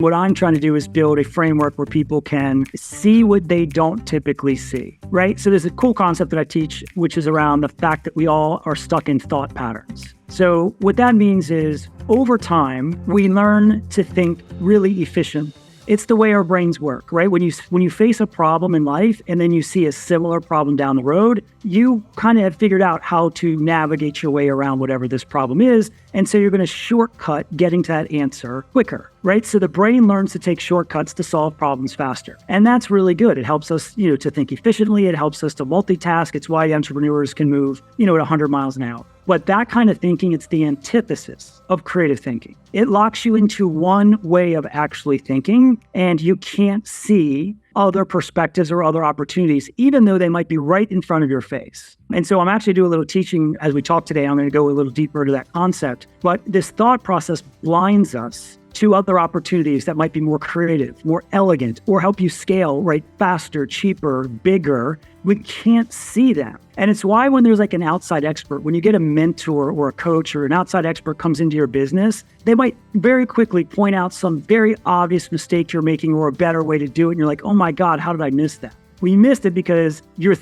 What I'm trying to do is build a framework where people can see what they don't typically see, right? So there's a cool concept that I teach, which is around the fact that we all are stuck in thought patterns. So what that means is over time, we learn to think really efficient. It's the way our brains work, right? When you face a problem in life and then you see a similar problem down the road, you kind of have figured out how to navigate your way around whatever this problem is. And so you're going to shortcut getting to that answer quicker, right? So the brain learns to take shortcuts to solve problems faster. And that's really good. It helps us, to think efficiently. It helps us to multitask. It's why entrepreneurs can move, at 100 miles an hour. But that kind of thinking, it's the antithesis of creative thinking. It locks you into one way of actually thinking, and you can't see other perspectives or other opportunities, even though they might be right in front of your face. And so I'm actually doing a little teaching as we talk today. I'm going to go a little deeper into that concept. But this thought process blinds us to other opportunities that might be more creative, more elegant, or help you scale, right? Faster, cheaper, bigger. We can't see them. And it's why when there's like an outside expert, when you get a mentor or a coach or an outside expert comes into your business, they might very quickly point out some very obvious mistake you're making or a better way to do it. And you're like, oh my God, how did I miss that? Well, you missed it because you're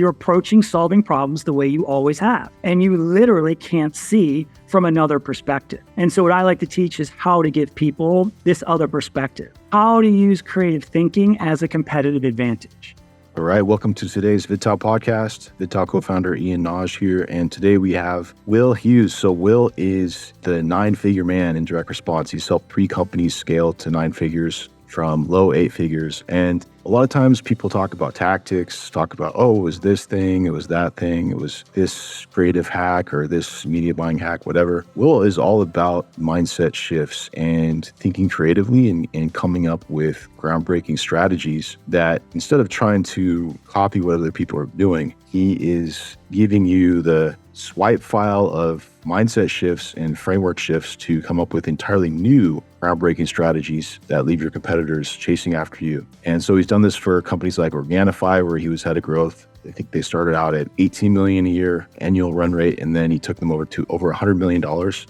approaching solving problems the way you always have. And you literally can't see from another perspective. And so what I like to teach is how to give people this other perspective, how to use creative thinking as a competitive advantage. All right, welcome to today's VidTao Podcast. VidTao co-founder Ian Naj here, and today we have Will Hughes. So Will is the 9-figure man in direct response. He's helped 3 companies scale to 9 figures from low 8 figures. And a lot of times people talk about tactics, talk about, it was this thing, it was that thing, it was this creative hack or this media buying hack, whatever. Will is all about mindset shifts and thinking creatively and coming up with groundbreaking strategies that instead of trying to copy what other people are doing, he is giving you the swipe file of mindset shifts and framework shifts to come up with entirely new groundbreaking strategies that leave your competitors chasing after you. And so he's done this for companies like Organifi, where he was head of growth. I think they started out at 18 million a year annual run rate, and then he took them over to over $100 million.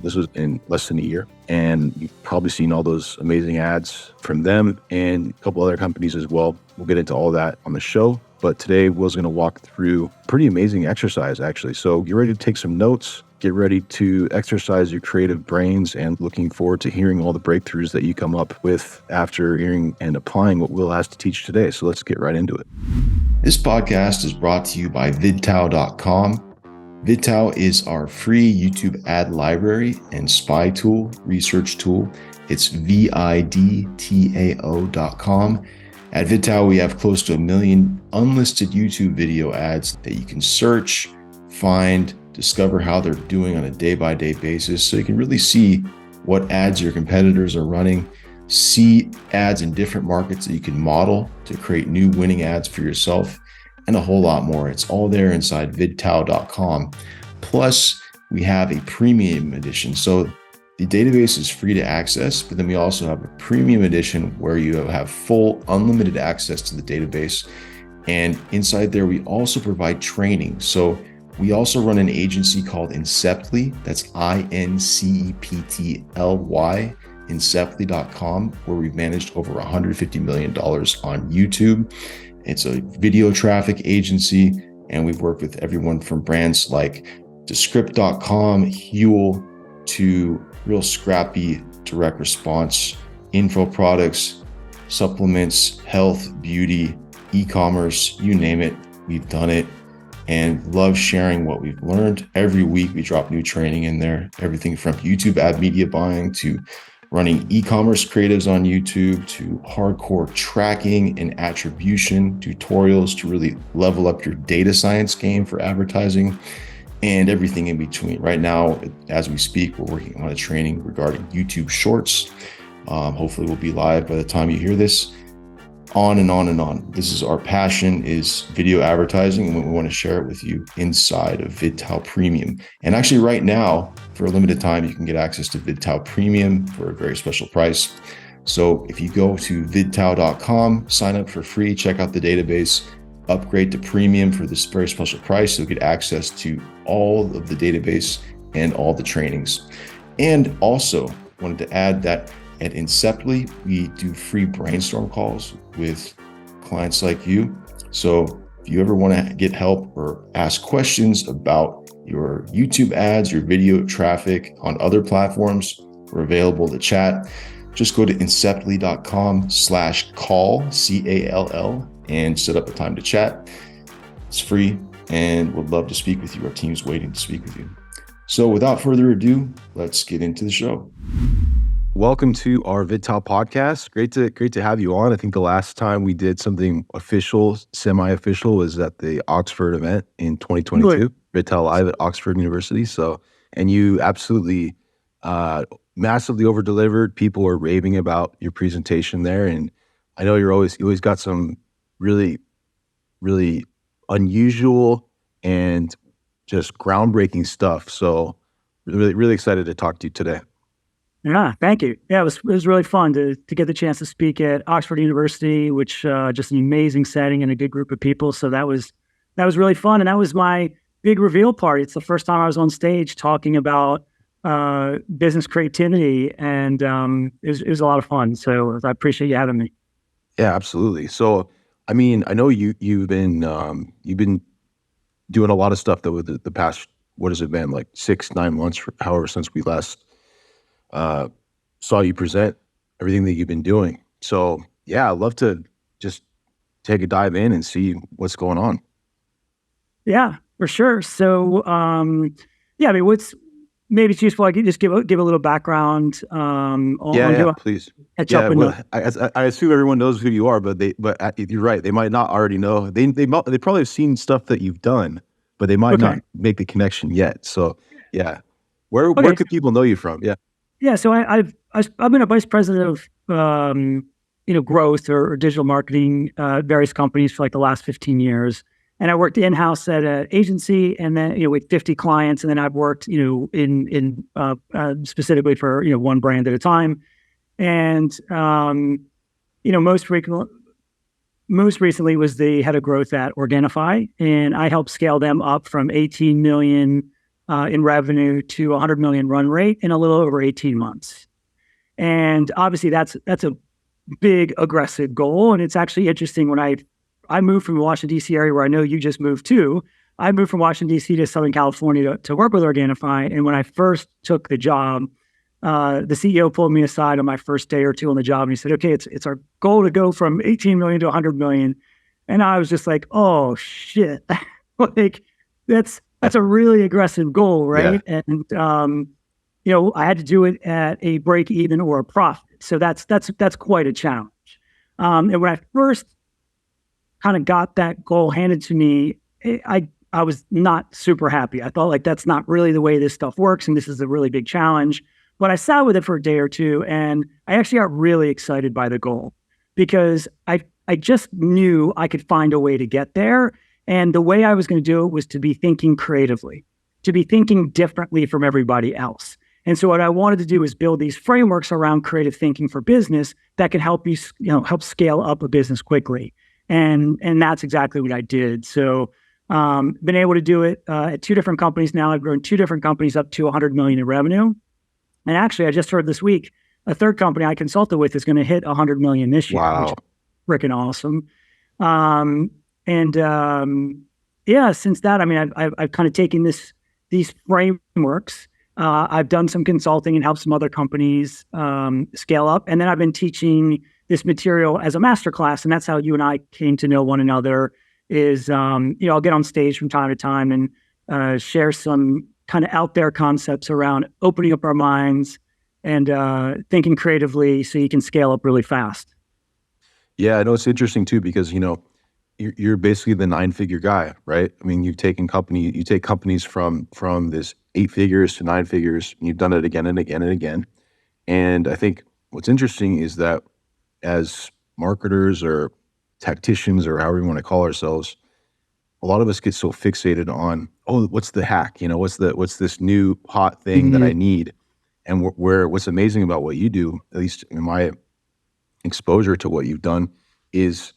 This was in less than a year. And you've probably seen all those amazing ads from them and a couple other companies as well. We'll get into all that on the show. But today, Will's going to walk through a pretty amazing exercise, actually. So get ready to take some notes, get ready to exercise your creative brains, and looking forward to hearing all the breakthroughs that you come up with after hearing and applying what Will has to teach today. So let's get right into it. This podcast is brought to you by VidTao.com. VidTao is our free YouTube ad library and spy tool, research tool. It's VidTao.com. At VidTao, we have close to 1 million unlisted YouTube video ads that you can search, find, discover how they're doing on a day-by-day basis. So you can really see what ads your competitors are running, see ads in different markets that you can model to create new winning ads for yourself, and a whole lot more. It's all there inside VidTao.com. Plus, we have a premium edition. So the database is free to access, but then we also have a premium edition where you have full unlimited access to the database. And inside there, we also provide training. So we also run an agency called Inceptly. That's INCEPTLY, Inceptly.com, where we've managed over $150 million on YouTube. It's a video traffic agency, and we've worked with everyone from brands like Descript.com, Huel, to real scrappy direct response, info products, supplements, health, beauty, e-commerce, you name it, we've done it, and love sharing what we've learned. Every week we drop new training in there, everything from YouTube ad media buying to running e-commerce creatives on YouTube to hardcore tracking and attribution tutorials to really level up your data science game for advertising, and everything in between. Right now, as we speak, we're working on a training regarding YouTube Shorts. Hopefully we'll be live by the time you hear this. On and on and on. This is our passion, is video advertising, and we want to share it with you inside of VidTao Premium. And actually right now, for a limited time, you can get access to VidTao Premium for a very special price. So if you go to VidTao.com, sign up for free, check out the database, upgrade to premium for this very special price, you'll get access to all of the database and all the trainings. And also wanted to add that At Inceptly, we do free brainstorm calls with clients like you. So if you ever want to get help or ask questions about your YouTube ads, your video traffic on other platforms, we're available to chat. Just go to inceptly.com/call, CALL, and set up a time to chat. It's free and would love to speak with you. Our team's waiting to speak with you. So without further ado, let's get into the show. Welcome to our VidTao podcast. Great to have you on. I think the last time we did something official, semi-official, was at the Oxford event in 2022, VidTao Live at Oxford University. So, and you absolutely massively over-delivered. People were raving about your presentation there, and I know you always got some really, really unusual and just groundbreaking stuff. So, really excited to talk to you today. Yeah, thank you. Yeah, it was really fun to get the chance to speak at Oxford University, which just an amazing setting and a good group of people. So that was really fun, and that was my big reveal party. It's the first time I was on stage talking about business creativity, and it was a lot of fun. So I appreciate you having me. Yeah, absolutely. So, I mean, I know you've been doing a lot of stuff though with the past. What has it been, like 6-9 months, however, since we last saw you present everything that you've been doing. So yeah, I'd love to just take a dive in and see what's going on. Yeah, for sure. So yeah, I mean, maybe it's useful I could just give a little background on please. I assume everyone knows who you are, but you're right, they might not already know. They probably have seen stuff that you've done, but they might not make the connection yet. So yeah, where could people know you from? Yeah, so I've been a vice president of growth or digital marketing at various companies for like the last 15 years, and I worked in-house at an agency, and then with 50 clients, and then I've worked in specifically for one brand at a time, and most recently was the head of growth at Organifi, and I helped scale them up from 18 million in revenue to 100 million run rate in a little over 18 months. And obviously that's a big aggressive goal. And it's actually interesting, when I moved from the Washington, D.C. area, where I know you just moved to, I moved from Washington, D.C. to Southern California to work with Organifi. And when I first took the job, the CEO pulled me aside on my first day or two on the job, and he said, okay, it's our goal to go from 18 million to 100 million. And I was just like, oh shit, like that's a really aggressive goal, right? Yeah. And I had to do it at a break even or a profit. So that's quite a challenge. And when I first kind of got that goal handed to me, I was not super happy. I thought, like, that's not really the way this stuff works, and this is a really big challenge. But I sat with it for a day or two, and I actually got really excited by the goal, because I just knew I could find a way to get there. And the way I was going to do it was to be thinking creatively, to be thinking differently from everybody else. And so what I wanted to do is build these frameworks around creative thinking for business that can help you, help scale up a business quickly. And that's exactly what I did. So been able to do it at 2 different companies now. I've grown 2 different companies up to 100 million in revenue. And actually, I just heard this week, a third company I consulted with is going to hit 100 million this year. Wow. Which is freaking awesome. Since that, I mean, I've kind of taken these frameworks. I've done some consulting and helped some other companies scale up. And then I've been teaching this material as a masterclass. And that's how you and I came to know one another is, I'll get on stage from time to time and share some kind of out there concepts around opening up our minds and thinking creatively so you can scale up really fast. Yeah, I know it's interesting too, because, you're basically the 9-figure guy, right? I mean, you take companies from this 8 figures to 9 figures, and you've done it again and again and again. And I think what's interesting is that as marketers or tacticians, or however you want to call ourselves, a lot of us get so fixated on, oh, what's the hack? What's this new hot thing that I need? And what's amazing about what you do, at least in my exposure to what you've done, is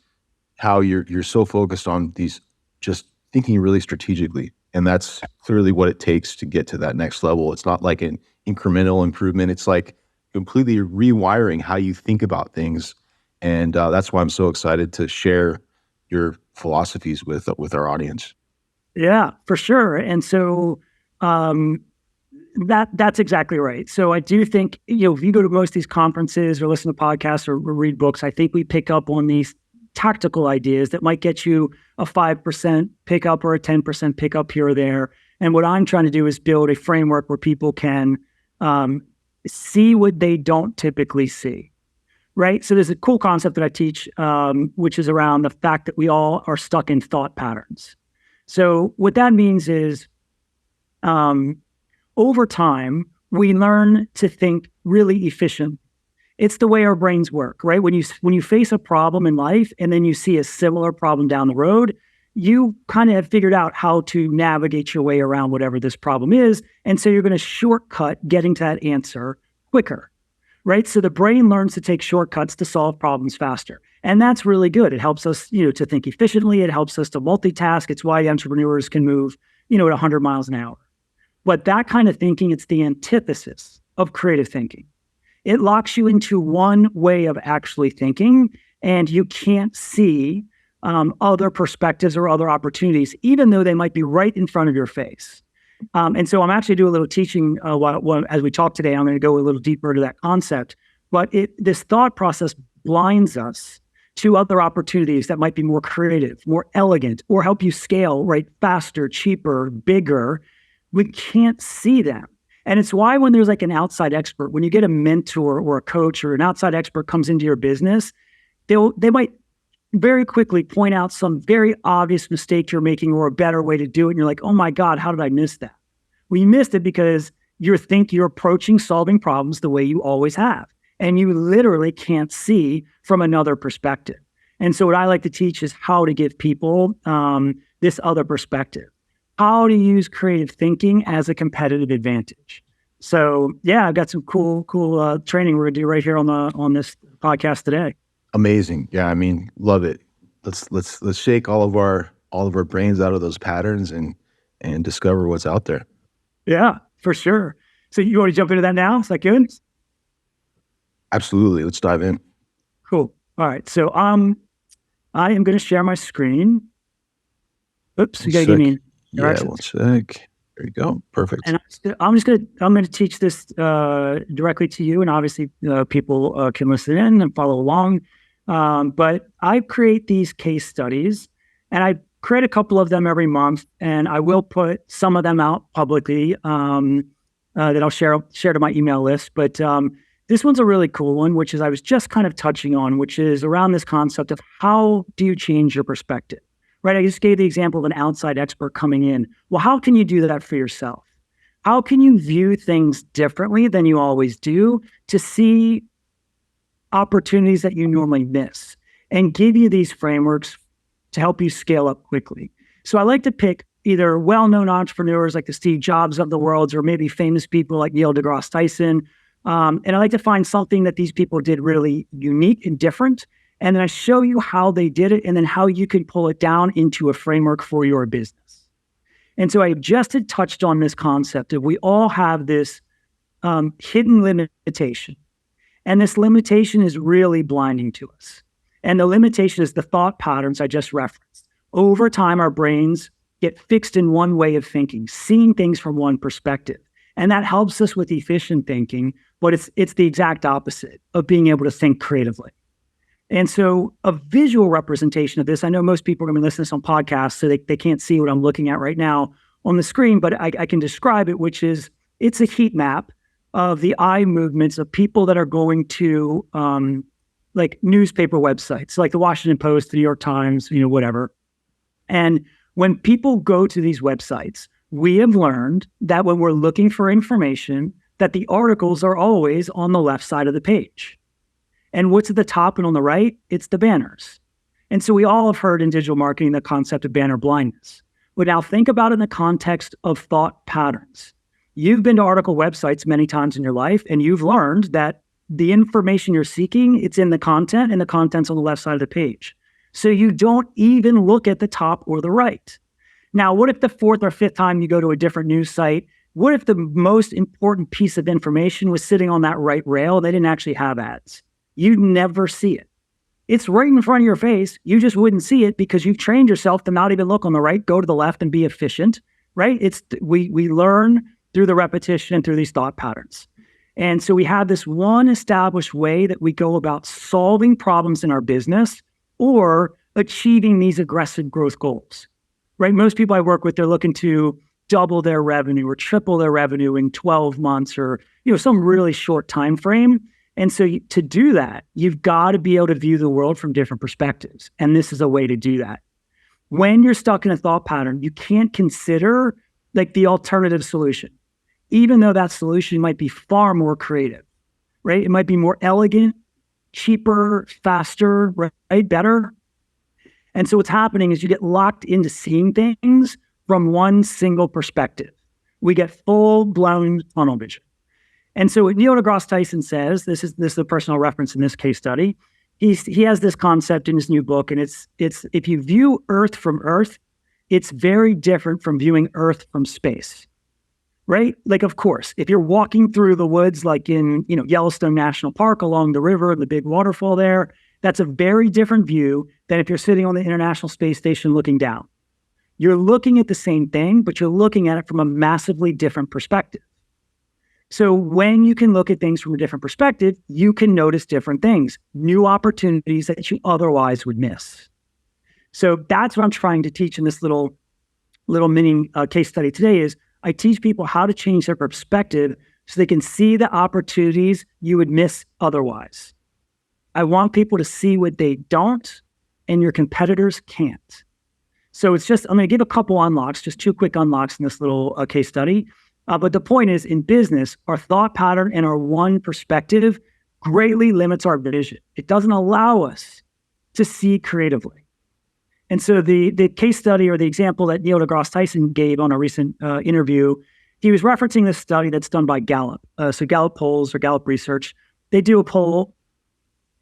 how you're so focused on these, just thinking really strategically. And that's clearly what it takes to get to that next level. It's not like an incremental improvement. It's like completely rewiring how you think about things. And that's why I'm so excited to share your philosophies with our audience. Yeah, for sure. And so that's exactly right. So I do think, if you go to most of these conferences or listen to podcasts or read books, I think we pick up on these tactical ideas that might get you a 5% pickup or a 10% pickup here or there. And what I'm trying to do is build a framework where people can see what they don't typically see. Right. So there's a cool concept that I teach, which is around the fact that we all are stuck in thought patterns. So what that means is over time, we learn to think really efficient. It's the way our brains work, right? When you face a problem in life and then you see a similar problem down the road, you kind of have figured out how to navigate your way around whatever this problem is. And so you're going to shortcut getting to that answer quicker. Right. So the brain learns to take shortcuts to solve problems faster. And that's really good. It helps us, to think efficiently. It helps us to multitask. It's why entrepreneurs can move, at 100 miles an hour. But that kind of thinking, it's the antithesis of creative thinking. It locks you into one way of actually thinking, and you can't see other perspectives or other opportunities, even though they might be right in front of your face. And so I'm actually doing a little teaching as we talk today. I'm going to go a little deeper into that concept. But this thought process blinds us to other opportunities that might be more creative, more elegant, or help you scale right faster, cheaper, bigger. We can't see them. And it's why when there's like an outside expert, when you get a mentor or a coach or an outside expert comes into your business, they might very quickly point out some very obvious mistake you're making or a better way to do it. And you're like, oh my God, how did I miss that? Well, you missed it because you're approaching solving problems the way you always have. And you literally can't see from another perspective. And so what I like to teach is how to give people this other perspective, how to use creative thinking as a competitive advantage. So yeah, I've got some cool training we're gonna do right here on this podcast today. Amazing. Yeah, I mean, love it. Let's shake all of our brains out of those patterns and discover what's out there. Yeah, for sure. So you want to jump into that now? Is that good? Absolutely. Let's dive in. Cool. All right. So I am going to share my screen. Oops, you got to give me directions. Yeah, 1 sec. There you go. Perfect. And I'm going to teach this directly to you, and obviously people can listen in and follow along. But I create these case studies, and I create a couple of them every month, and I will put some of them out publicly that I'll share to my email list. But this one's a really cool one, which is I was just kind of touching on, which is around this concept of how do you change your perspective, right? I just gave the example of an outside expert coming in. Well, how can you do that for yourself? How can you view things differently than you always do to see opportunities that you normally miss and give you these frameworks to help you scale up quickly? So I like to pick either well-known entrepreneurs like the Steve Jobs of the world, or maybe famous people like Neil deGrasse Tyson. And I like to find something that these people did really unique and different. And then I show you how they did it and then how you can pull it down into a framework for your business. And so I just had touched on this concept of we all have this hidden limitation. And this limitation is really blinding to us. And the limitation is the thought patterns I just referenced. Over time, our brains get fixed in one way of thinking, seeing things from one perspective. And that helps us with efficient thinking, but it's the exact opposite of being able to think creatively. And so a visual representation of this, I know most people are going to be listening to this on podcasts, so they can't see what I'm looking at right now on the screen, but I can describe it, which is it's a heat map of the eye movements of people that are going to like newspaper websites, like the Washington Post, the New York Times, whatever. And when people go to these websites, we have learned that when we're looking for information, that the articles are always on the left side of the page. And what's at the top and on the right? It's the banners. And so we all have heard in digital marketing the concept of banner blindness. But now think about it in the context of thought patterns. You've been to article websites many times in your life, and you've learned that the information you're seeking, it's in the content, and the content's on the left side of the page. So you don't even look at the top or the right. Now, what if the fourth or fifth time you go to a different news site, What if the most important piece of information was sitting on that right rail? They didn't actually have ads. You'd never see it. It's right in front of your face. You just wouldn't see it because you've trained yourself to not even look on the right, go to the left and be efficient, right? We learn through the repetition and through these thought patterns. And so we have this one established way that we go about solving problems in our business or achieving these aggressive growth goals, right? Most people I work with, they're looking to double their revenue or triple their revenue in 12 months or, some really short time frame. And so to do that, you've got to be able to view the world from different perspectives. And this is a way to do that. When you're stuck in a thought pattern, you can't consider like the alternative solution, even though that solution might be far more creative, right? It might be more elegant, cheaper, faster, right? Better. And so what's happening is you get locked into seeing things from one single perspective. We get full-blown tunnel vision. And so what Neil deGrasse Tyson says, this is a personal reference in this case study. He has this concept in his new book, and it's if you view Earth from Earth, it's very different from viewing Earth from space, right? Like, of course, if you're walking through the woods, like in Yellowstone National Park along the river, the big waterfall there, that's a very different view than if you're sitting on the International Space Station looking down. You're looking at the same thing, but you're looking at it from a massively different perspective. So when you can look at things from a different perspective, you can notice different things, new opportunities that you otherwise would miss. So that's what I'm trying to teach in this little mini case study today is I teach people how to change their perspective so they can see the opportunities you would miss otherwise. I want people to see what they don't and your competitors can't. So I'm going to give a couple unlocks, just 2 quick unlocks in this little case study. But the point is, in business, our thought pattern and our one perspective greatly limits our vision. It doesn't allow us to see creatively. And so the case study or the example that Neil deGrasse Tyson gave on a recent interview, he was referencing this study that's done by Gallup. So Gallup polls or Gallup research, they do a poll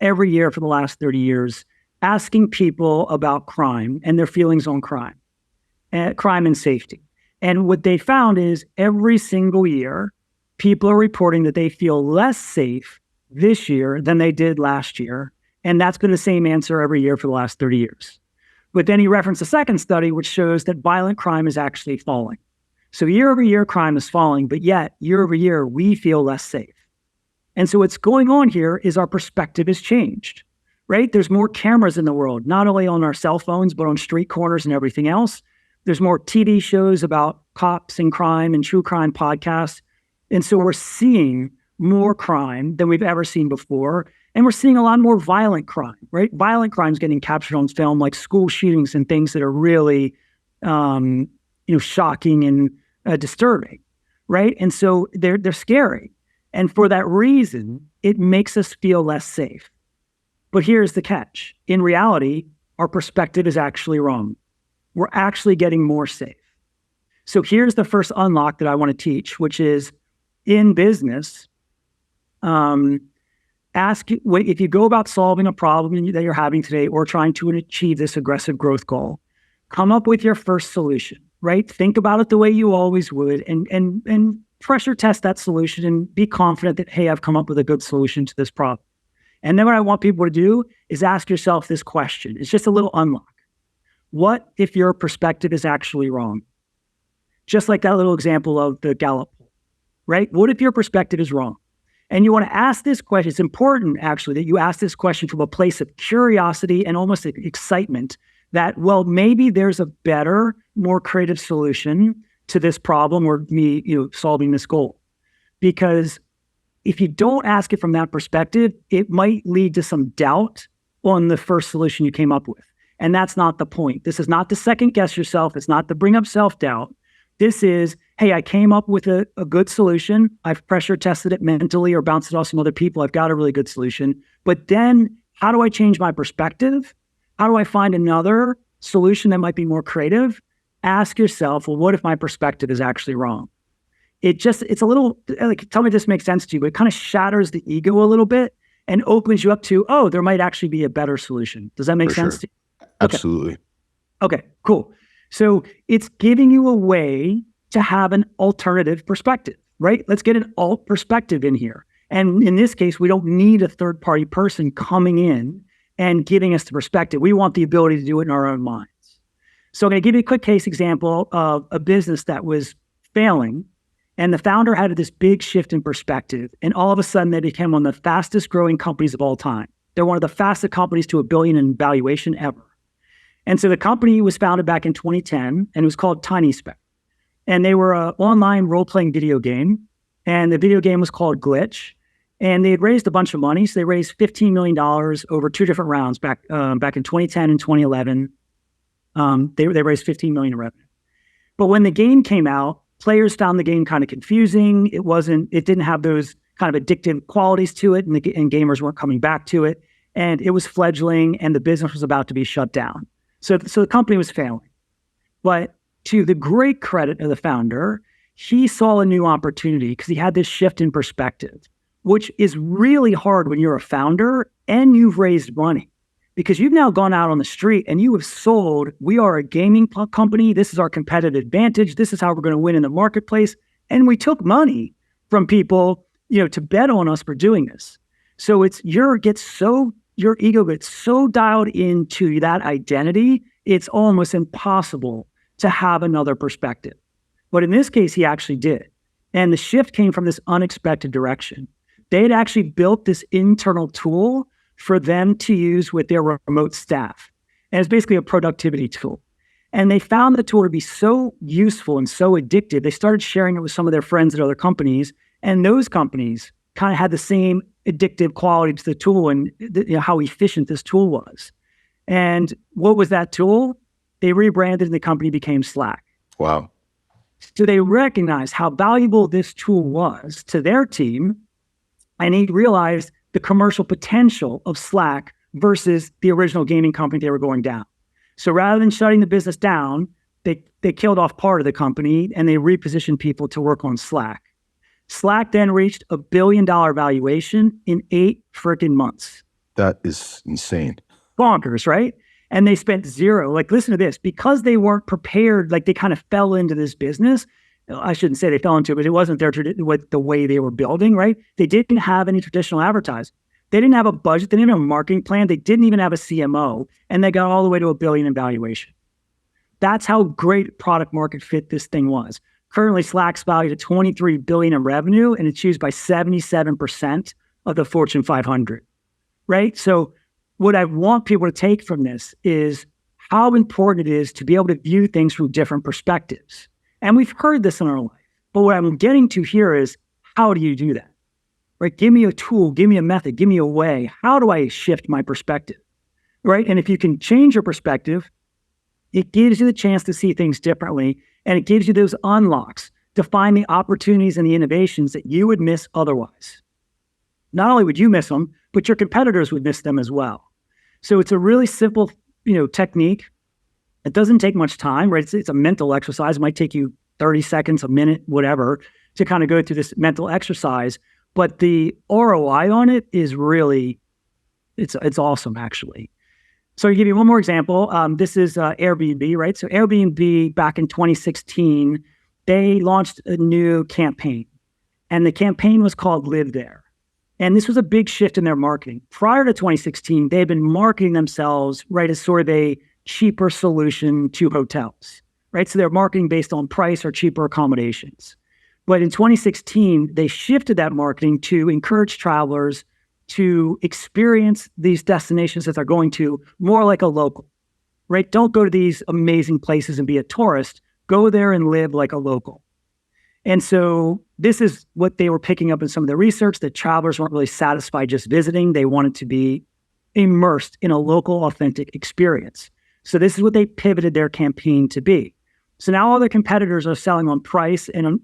every year for the last 30 years, asking people about crime and their feelings on crime and safety. And what they found is every single year, people are reporting that they feel less safe this year than they did last year. And that's been the same answer every year for the last 30 years. But then he referenced a second study, which shows that violent crime is actually falling. So year over year, crime is falling, but yet year over year, we feel less safe. And so what's going on here is our perspective has changed, right? There's more cameras in the world, not only on our cell phones, but on street corners and everything else. There's more TV shows about cops and crime and true crime podcasts. And so we're seeing more crime than we've ever seen before. And we're seeing a lot more violent crime, right? Violent crime is getting captured on film, like school shootings and things that are really, shocking and disturbing, right? And so they're scary. And for that reason, it makes us feel less safe. But here's the catch. In reality, our perspective is actually wrong. We're actually getting more safe. So here's the first unlock that I want to teach, which is in business, ask if you go about solving a problem that you're having today or trying to achieve this aggressive growth goal, come up with your first solution, right? Think about it the way you always would and pressure test that solution and be confident that, hey, I've come up with a good solution to this problem. And then what I want people to do is ask yourself this question. It's just a little unlock. What if your perspective is actually wrong? Just like that little example of the Gallup poll, right? What if your perspective is wrong? And you want to ask this question. It's important, actually, that you ask this question from a place of curiosity and almost excitement that, well, maybe there's a better, more creative solution to this problem or me, solving this goal. Because if you don't ask it from that perspective, it might lead to some doubt on the first solution you came up with. And that's not the point. This is not to second guess yourself. It's not to bring up self-doubt. This is, hey, I came up with a good solution. I've pressure tested it mentally or bounced it off some other people. I've got a really good solution. But then how do I change my perspective? How do I find another solution that might be more creative? Ask yourself, well, what if my perspective is actually wrong? It's a little, like, tell me if this makes sense to you, but it kind of shatters the ego a little bit and opens you up to, oh, there might actually be a better solution. Does that make sense to you? Absolutely. Okay, cool. So it's giving you a way to have an alternative perspective, right? Let's get an alt perspective in here. And in this case, we don't need a third-party person coming in and giving us the perspective. We want the ability to do it in our own minds. So I'm going to give you a quick case example of a business that was failing, and the founder had this big shift in perspective, and all of a sudden they became one of the fastest growing companies of all time. They're one of the fastest companies to $1 billion in valuation ever. And so the company was founded back in 2010, and it was called TinySpec. And they were an online role-playing video game, and the video game was called Glitch. And they had raised a bunch of money. So they raised $15 million over 2 different rounds back in 2010 and 2011. They raised $15 million in revenue. But when the game came out, players found the game kind of confusing. It didn't have those kind of addictive qualities to it, and gamers weren't coming back to it. And it was fledgling, and the business was about to be shut down. So the company was failing. But to the great credit of the founder, he saw a new opportunity because he had this shift in perspective, which is really hard when you're a founder and you've raised money, because you've now gone out on the street and you have sold, we are a gaming company. This is our competitive advantage. This is how we're going to win in the marketplace. And we took money from people, to bet on us for doing this. So your ego gets so dialed into that identity, it's almost impossible to have another perspective. But in this case, he actually did. And the shift came from this unexpected direction. They had actually built this internal tool for them to use with their remote staff. And it's basically a productivity tool. And they found the tool to be so useful and so addictive, they started sharing it with some of their friends at other companies. And those companies kind of had the same addictive quality to the tool and how efficient this tool was. And what was that tool? They rebranded and the company became Slack. Wow. So they recognized how valuable this tool was to their team, and he realized the commercial potential of Slack versus the original gaming company they were going down. So rather than shutting the business down, they killed off part of the company and they repositioned people to work on Slack. Slack then reached $1 billion valuation in 8 freaking months. That is insane. Bonkers, right? And they spent zero. Like, listen to this. Because they weren't prepared, like they kind of fell into this business. I shouldn't say they fell into it, but it wasn't the way they were building, right? They didn't have any traditional advertising. They didn't have a budget. They didn't have a marketing plan. They didn't even have a CMO. And they got all the way to $1 billion in valuation. That's how great product market fit this thing was. Currently, Slack's valued at $23 billion in revenue, and it's used by 77% of the Fortune 500, right? So what I want people to take from this is how important it is to be able to view things from different perspectives. And we've heard this in our life. But what I'm getting to here is, how do you do that? Right? Give me a tool, give me a method, give me a way. How do I shift my perspective? Right? And if you can change your perspective, it gives you the chance to see things differently. And it gives you those unlocks to find the opportunities and the innovations that you would miss otherwise. Not only would you miss them, but your competitors would miss them as well. So it's a really simple, technique. It doesn't take much time, right? It's a mental exercise. It might take you 30 seconds, a minute, whatever, to kind of go through this mental exercise. But the ROI on it is really, it's awesome, actually. So to give you one more example, this is Airbnb, right? So Airbnb, back in 2016, they launched a new campaign. And the campaign was called Live There. And this was a big shift in their marketing. Prior to 2016, they had been marketing themselves, right, as sort of a cheaper solution to hotels, right? So they're marketing based on price or cheaper accommodations. But in 2016, they shifted that marketing to encourage travelers to experience these destinations that they're going to more like a local, right? Don't go to these amazing places and be a tourist. Go there and live like a local. And so this is what they were picking up in some of the research, that travelers weren't really satisfied just visiting. They wanted to be immersed in a local, authentic experience. So this is what they pivoted their campaign to be. So now all their competitors are selling on price and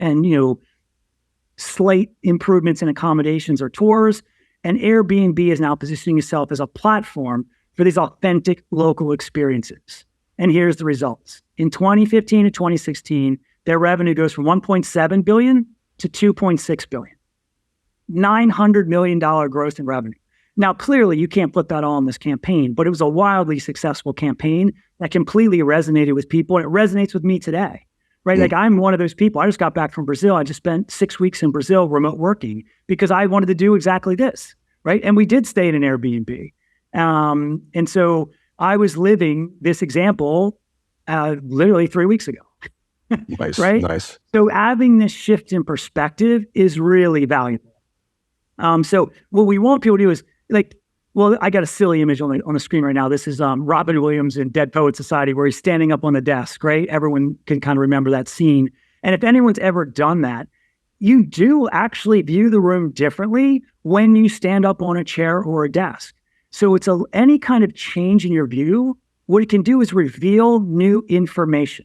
slight improvements in accommodations or tours. And Airbnb is now positioning itself as a platform for these authentic local experiences. And here's the results. In 2015 to 2016, their revenue goes from $1.7 billion to $2.6 billion. $900 million growth in revenue. Now, clearly, you can't put that all in this campaign, but it was a wildly successful campaign that completely resonated with people, and it resonates with me today, right? Like I'm one of those people. I just got back from Brazil. I just spent 6 weeks in Brazil remote working because I wanted to do exactly this, right? And we did stay in an Airbnb. And so I was living this example literally 3 weeks ago. Nice, right? nice. So having this shift in perspective is really valuable. So what we want people to do is like, well, I got a silly image on the screen right now. This is Robin Williams in Dead Poet Society where he's standing up on the desk, right? Everyone can kind of remember that scene. And if anyone's ever done that, you do actually view the room differently when you stand up on a chair or a desk. So it's any kind of change in your view, what it can do is reveal new information.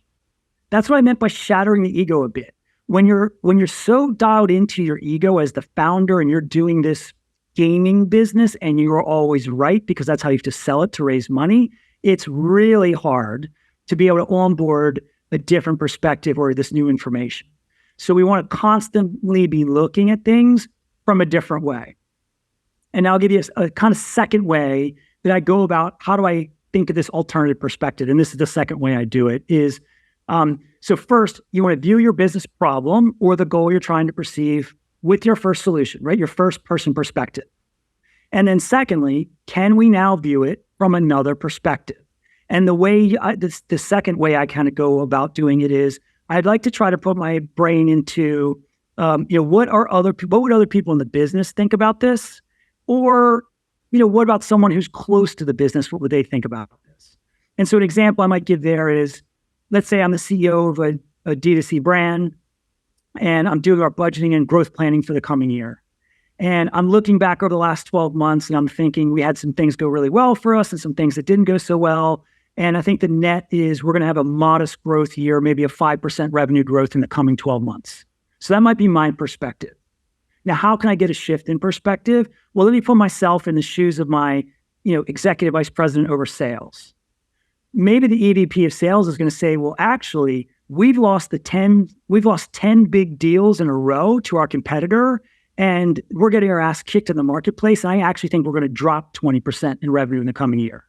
That's what I meant by shattering the ego a bit. When you're so dialed into your ego as the founder and you're doing this gaming business and you're always right because that's how you have to sell it to raise money, it's really hard to be able to onboard a different perspective or this new information. So we want to constantly be looking at things from a different way. And I'll give you a kind of second way that I go about how do I think of this alternative perspective. And this is the second way I do it is, so first, you want to view your business problem or the goal you're trying to perceive with your first solution, right? Your first person perspective. And then secondly, can we now view it from another perspective? And the way, the second way I kind of go about doing it is, I'd like to try to put my brain into, what would other people in the business think about this? Or, what about someone who's close to the business? What would they think about this? And so an example I might give there is, let's say I'm the CEO of a D2C brand and I'm doing our budgeting and growth planning for the coming year. And I'm looking back over the last 12 months and I'm thinking we had some things go really well for us and some things that didn't go so well. And I think the net is we're going to have a modest growth year, maybe a 5% revenue growth in the coming 12 months. So that might be my perspective. Now, how can I get a shift in perspective? Well, let me put myself in the shoes of my, executive vice president over sales. Maybe the EVP of sales is going to say, well, actually, we've lost 10 big deals in a row to our competitor, and we're getting our ass kicked in the marketplace. And I actually think we're going to drop 20% in revenue in the coming year,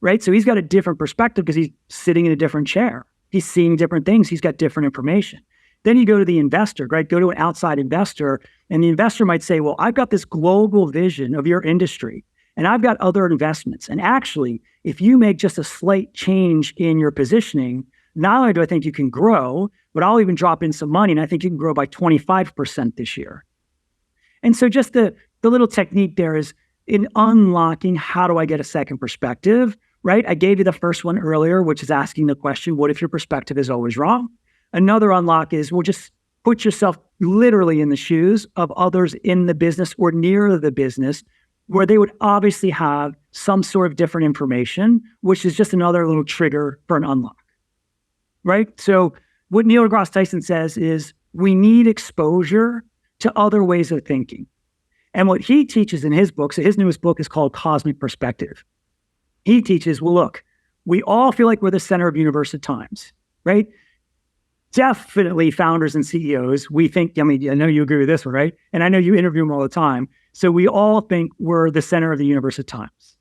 right? So he's got a different perspective because he's sitting in a different chair. He's seeing different things. He's got different information. Then you go to the investor, right? Go to an outside investor, and the investor might say, well, I've got this global vision of your industry, and I've got other investments. And actually, if you make just a slight change in your positioning, not only do I think you can grow, but I'll even drop in some money, and I think you can grow by 25% this year. And so just the little technique there is in unlocking, how do I get a second perspective, right? I gave you the first one earlier, which is asking the question, what if your perspective is always wrong? Another unlock is, well, just put yourself literally in the shoes of others in the business or near the business where they would obviously have some sort of different information, which is just another little trigger for an unlock, right? So what Neil deGrasse Tyson says is we need exposure to other ways of thinking. And what he teaches in his book, so his newest book is called Cosmic Perspective. He teaches, well, look, we all feel like we're the center of the universe at times, right? Definitely founders and CEOs, we think, I know you agree with this one, right? And I know you interview them all the time. So we all think we're the center of the universe at times.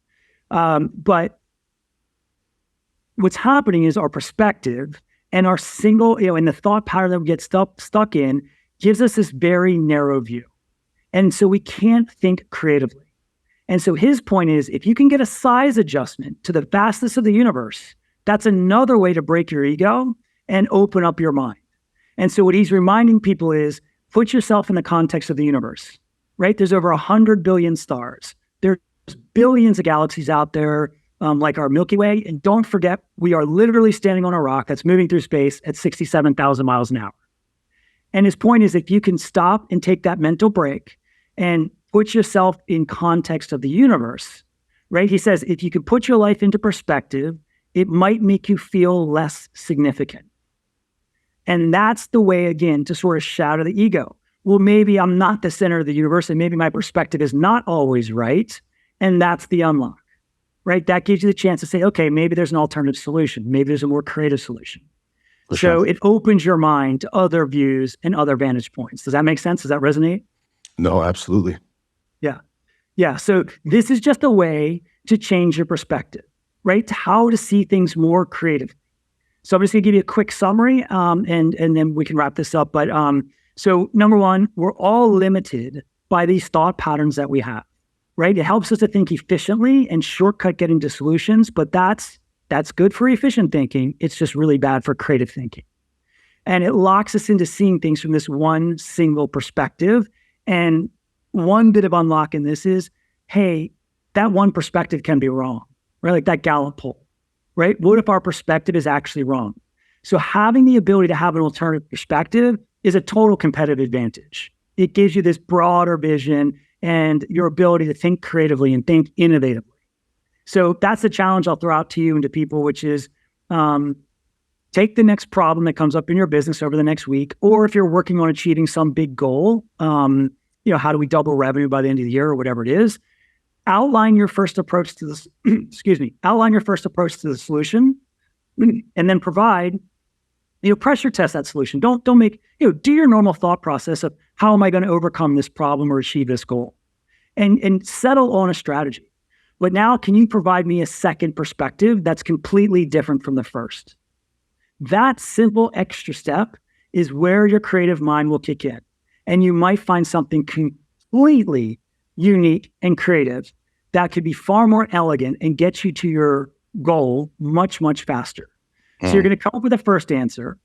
But what's happening is our perspective and our single, and the thought pattern that we get stuck in gives us this very narrow view. And so we can't think creatively. And so his point is, if you can get a size adjustment to the vastness of the universe, that's another way to break your ego and open up your mind. And so what he's reminding people is, put yourself in the context of the universe, right? There's over 100 billion stars. There's billions of galaxies out there, like our Milky Way. And don't forget, we are literally standing on a rock that's moving through space at 67,000 miles an hour. And his point is, if you can stop and take that mental break and put yourself in context of the universe, right? He says, if you can put your life into perspective, it might make you feel less significant. And that's the way, again, to sort of shatter the ego. Well, maybe I'm not the center of the universe and maybe my perspective is not always right. And that's the unlock, right? That gives you the chance to say, okay, maybe there's an alternative solution. Maybe there's a more creative solution. So it opens your mind to other views and other vantage points. Does that make sense? Does that resonate? No, absolutely. Yeah. Yeah. So this is just a way to change your perspective, right? To how to see things more creatively. So I'm just going to give you a quick summary, and then we can wrap this up. But so number one, we're all limited by these thought patterns that we have, right? It helps us to think efficiently and shortcut getting to solutions, but that's good for efficient thinking. It's just really bad for creative thinking. And it locks us into seeing things from this one single perspective. And one bit of unlock in this is, hey, that one perspective can be wrong, right? Like that Gallup poll, right? What if our perspective is actually wrong? So having the ability to have an alternative perspective is a total competitive advantage. It gives you this broader vision and your ability to think creatively and think innovatively. So that's the challenge I'll throw out to you and to people, which is take the next problem that comes up in your business over the next week, or if you're working on achieving some big goal, how do we double revenue by the end of the year or whatever it is, outline your first approach to this, outline your first approach to the solution, and then provide, pressure test that solution. Don't make, do your normal thought process of how am I going to overcome this problem or achieve this goal, and settle on a strategy. But now, can you provide me a second perspective that's completely different from the first? That simple extra step is where your creative mind will kick in. And you might find something completely unique and creative that could be far more elegant and get you to your goal much, much faster. So you're going to come up with the first answer,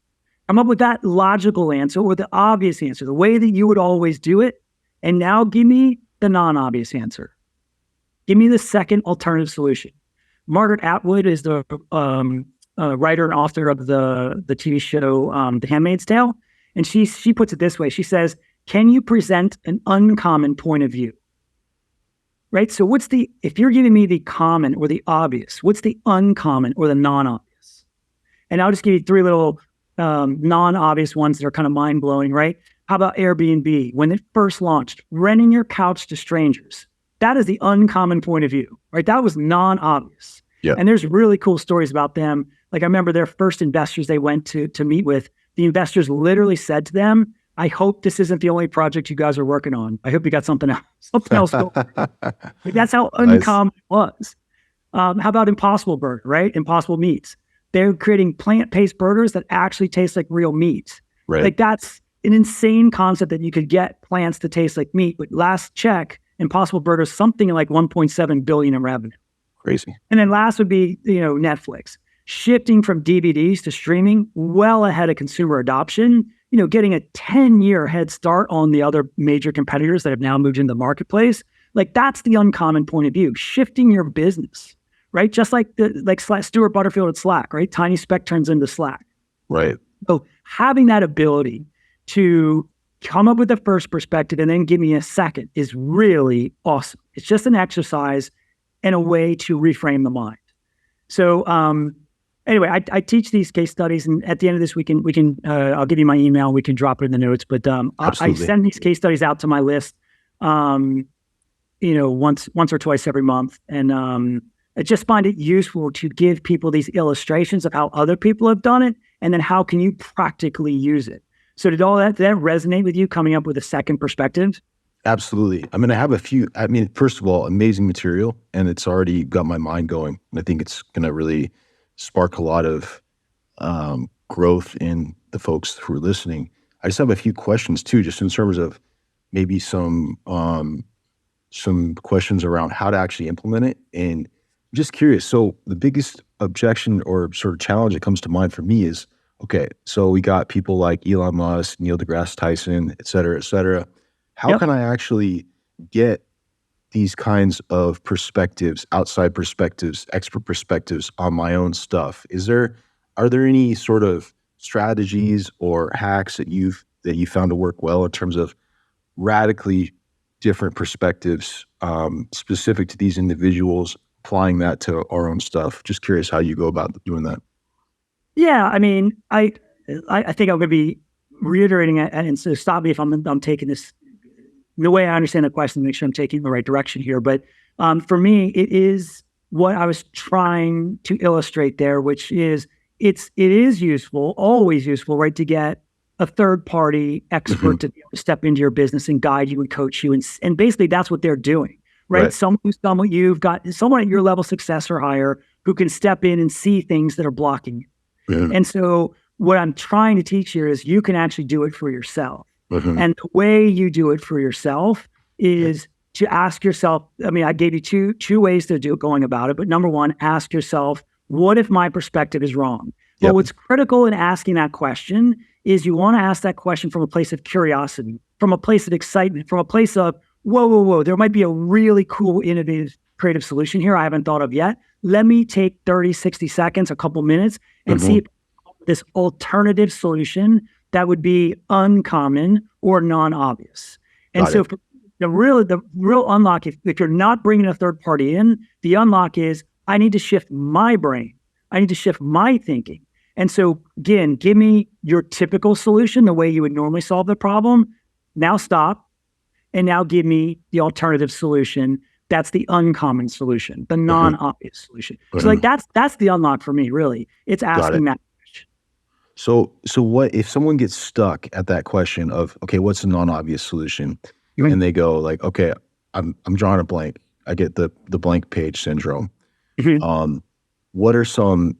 come up with that logical answer or the obvious answer, the way that you would always do it. And now give me the non-obvious answer. Give me the second alternative solution. Margaret Atwood is the writer and author of the TV show The Handmaid's Tale. And she puts it this way. She says, can you present an uncommon point of view? Right? So if you're giving me the common or the obvious, what's the uncommon or the non-obvious? And I'll just give you three little non-obvious ones that are kind of mind-blowing, right? How about Airbnb? When it first launched, renting your couch to strangers. That is the uncommon point of view, right? That was non-obvious. Yeah. And there's really cool stories about them. Like I remember their first investors they went to meet with, the investors literally said to them, I hope this isn't the only project you guys are working on. I hope you got something else going. Like that's how uncommon it was. How about Impossible Burger, right? Impossible Meats. They're creating plant-based burgers that actually taste like real meat. Right. Like that's an insane concept that you could get plants to taste like meat. But last check, Impossible Burgers, something like 1.7 billion in revenue. Crazy. And then last would be, Netflix. Shifting from DVDs to streaming well ahead of consumer adoption, getting a 10-year head start on the other major competitors that have now moved into the marketplace. Like that's the uncommon point of view, shifting your business, right? Just like Stuart Butterfield at Slack, right? Tiny Speck turns into Slack. Right. So having that ability to come up with the first perspective and then give me a second is really awesome. It's just an exercise and a way to reframe the mind. So anyway, I teach these case studies, and at the end of this, we can I'll give you my email. We can drop it in the notes. But I send these case studies out to my list, once or twice every month, and I just find it useful to give people these illustrations of how other people have done it, and then how can you practically use it. So did that resonate with you, coming up with a second perspective? Absolutely. I have a few, first of all, amazing material, and it's already got my mind going. And I think it's going to really spark a lot of growth in the folks who are listening. I just have a few questions too, just in terms of maybe some questions around how to actually implement it. And I'm just curious. So the biggest objection or sort of challenge that comes to mind for me is, okay, so we got people like Elon Musk, Neil deGrasse Tyson, et cetera, et cetera. How can I actually get these kinds of perspectives, outside perspectives, expert perspectives on my own stuff? Are there any sort of strategies or hacks that you found to work well in terms of radically different perspectives specific to these individuals, applying that to our own stuff? Just curious how you go about doing that. Yeah, I think I'm going to be reiterating it, and so stop me if I'm taking this the way I understand the question, make sure I'm taking the right direction here. But for me, it is what I was trying to illustrate there, which is it is useful, always useful, right, to get a third-party expert to be able to step into your business and guide you and coach you, and basically that's what they're doing, right? Someone who's done what you've got, someone at your level success or higher who can step in and see things that are blocking you. And so what I'm trying to teach here is you can actually do it for yourself. And the way you do it for yourself is to ask yourself, I mean, I gave you two ways to do going about it, but number one, ask yourself, what if my perspective is wrong? But what's critical in asking that question is you want to ask that question from a place of curiosity, from a place of excitement, from a place of, whoa, there might be a really cool, innovative, creative solution here I haven't thought of yet. Let me take 30, 60 seconds, a couple minutes, and see if this alternative solution that would be uncommon or non-obvious. And so the real unlock, if you're not bringing a third party in, the unlock is I need to shift my brain. I need to shift my thinking. And so again, give me your typical solution, the way you would normally solve the problem. Now stop. And now give me the alternative solution. That's the uncommon solution, the non-obvious solution. So like that's the unlock for me, really. It's asking that question. So what if someone gets stuck at that question of, okay, what's the non-obvious solution? And they go like, okay, I'm drawing a blank. I get the blank page syndrome. What are